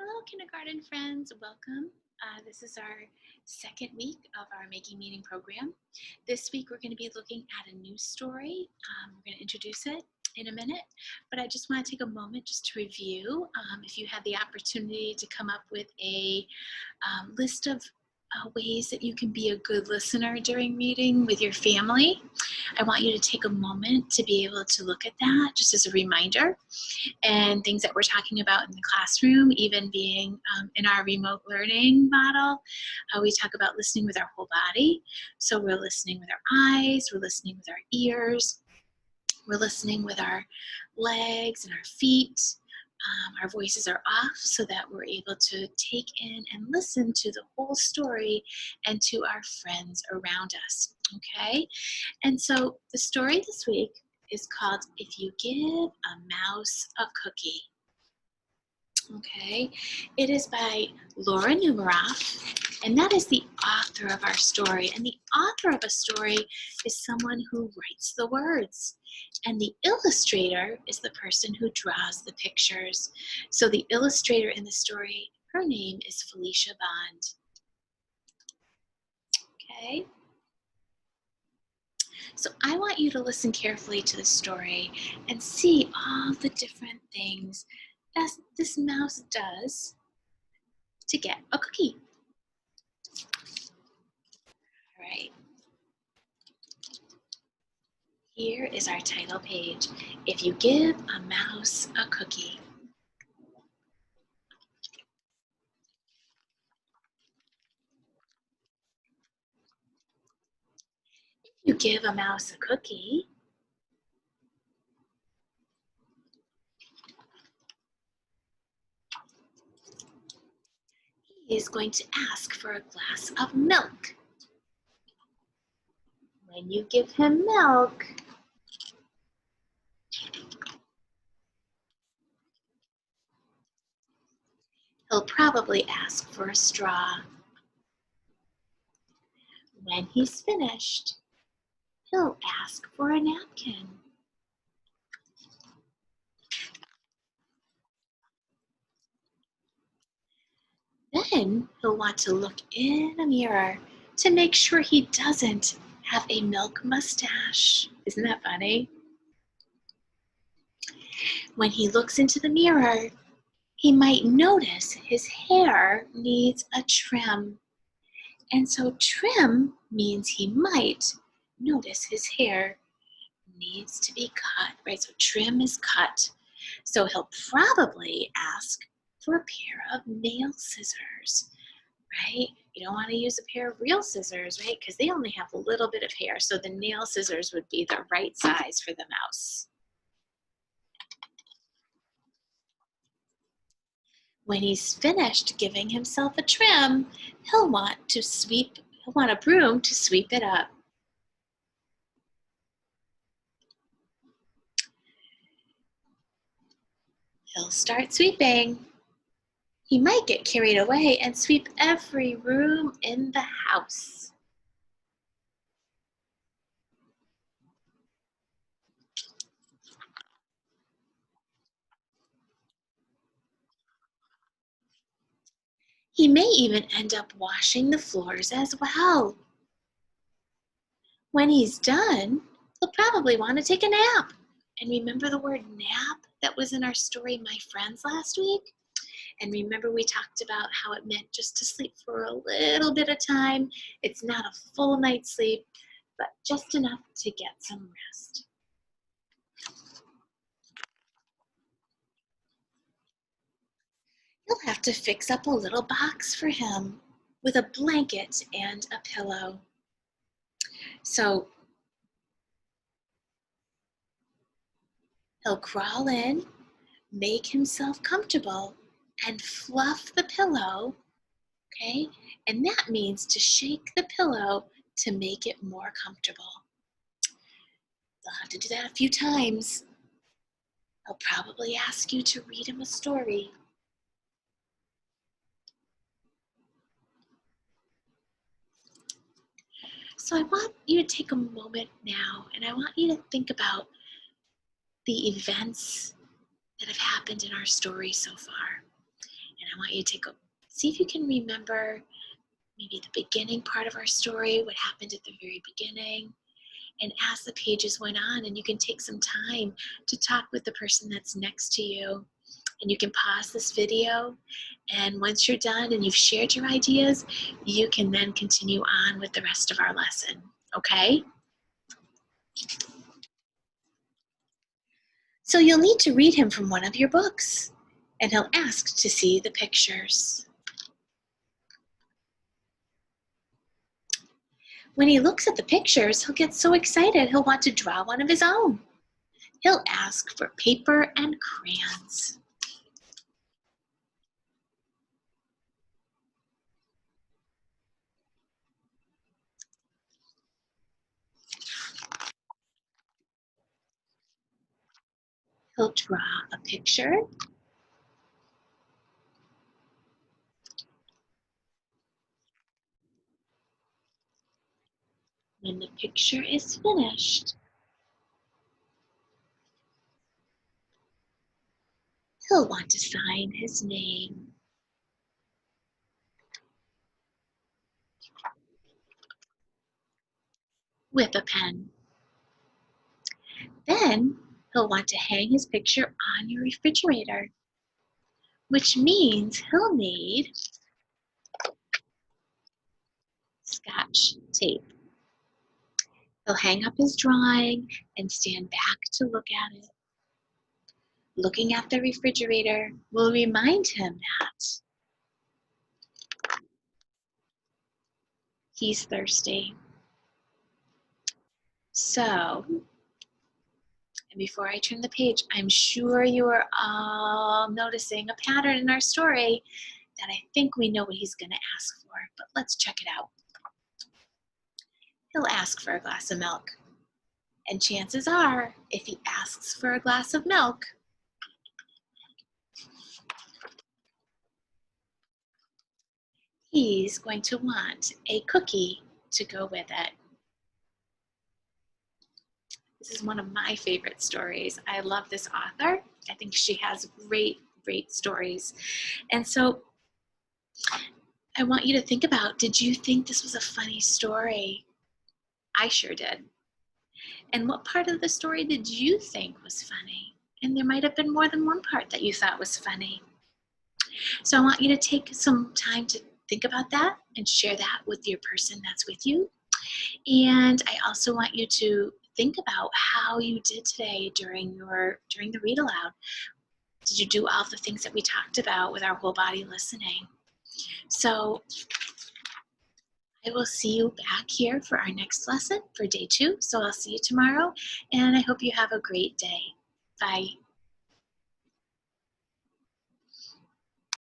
Hello, kindergarten friends. Welcome. This is our second week of our Making Meaning program. This week, we're going to be looking at a new story. We're going to introduce it in a minute, but I just want to take a moment just to review. If you had the opportunity to come up with a list of ways that you can be a good listener during reading with your family, I want you to take a moment to be able to look at that just as a reminder, and things that we're talking about in the classroom, even being in our remote learning model. We talk about listening with our whole body. So we're listening with our eyes, we're listening with our ears, we're listening with our legs and our feet. Our voices are off so that we're able to take in and listen to the whole story and to our friends around us, okay? And so the story this week is called If You Give a Mouse a Cookie. Okay, it is by Laura Numeroff, and that is the author of our story. And the author of a story is someone who writes the words, and the illustrator is the person who draws the pictures. So the illustrator in the story, her name is Felicia Bond. Okay, so I want you to listen carefully to the story and see all the different things that this mouse does to get a cookie. All right. Here is our title page. If you give a mouse a cookie. If you give a mouse a cookie, he is going to ask for a glass of milk. When you give him milk, he'll probably ask for a straw. When he's finished, he'll ask for a napkin. Then he'll want to look in a mirror to make sure he doesn't have a milk mustache. Isn't that funny? When he looks into the mirror, he might notice his hair needs a trim. And so trim means he might notice his hair needs to be cut, right? So trim is cut. So he'll probably ask for a pair of nail scissors, right? You don't want to use a pair of real scissors, right? Because they only have a little bit of hair. So the nail scissors would be the right size for the mouse. When he's finished giving himself a trim, he'll want a broom to sweep it up. He'll start sweeping. He might get carried away and sweep every room in the house. He may even end up washing the floors as well. When he's done, he'll probably want to take a nap. And remember the word nap that was in our story, My Friends, last week? And remember we talked about how it meant just to sleep for a little bit of time. It's not a full night's sleep, but just enough to get some rest. You'll have to fix up a little box for him with a blanket and a pillow. So he'll crawl in, make himself comfortable, and fluff the pillow, okay? And that means to shake the pillow to make it more comfortable. They'll have to do that a few times. He'll probably ask you to read him a story. So I want you to take a moment now, and I want you to think about the events that have happened in our story so far. And I want you to see if you can remember maybe the beginning part of our story, what happened at the very beginning. And as the pages went on, and you can take some time to talk with the person that's next to you. And you can pause this video, and once you're done and you've shared your ideas, you can then continue on with the rest of our lesson, okay? So you'll need to read him from one of your books, and he'll ask to see the pictures. When he looks at the pictures, he'll get so excited he'll want to draw one of his own. He'll ask for paper and crayons. He'll draw a picture. When the picture is finished, he'll want to sign his name. With a pen. Then he'll want to hang his picture on your refrigerator, which means he'll need Scotch tape. He'll hang up his drawing and stand back to look at it. Looking at the refrigerator will remind him that he's thirsty. So, and before I turn the page, I'm sure you are all noticing a pattern in our story that I think we know what he's going to ask for, but let's check it out. He'll ask for a glass of milk. And chances are, if he asks for a glass of milk, he's going to want a cookie to go with it. This is one of my favorite stories. I love this author. I think she has great, great stories. And so I want you to think about, did you think this was a funny story? I sure did. And what part of the story did you think was funny? And there might have been more than one part that you thought was funny. So I want you to take some time to think about that and share that with your person that's with you. And I also want you to think about how you did today during the read aloud. Did you do all the things that we talked about with our whole body listening? So I will see you back here for our next lesson for day 2. So I'll see you tomorrow, and I hope you have a great day. Bye.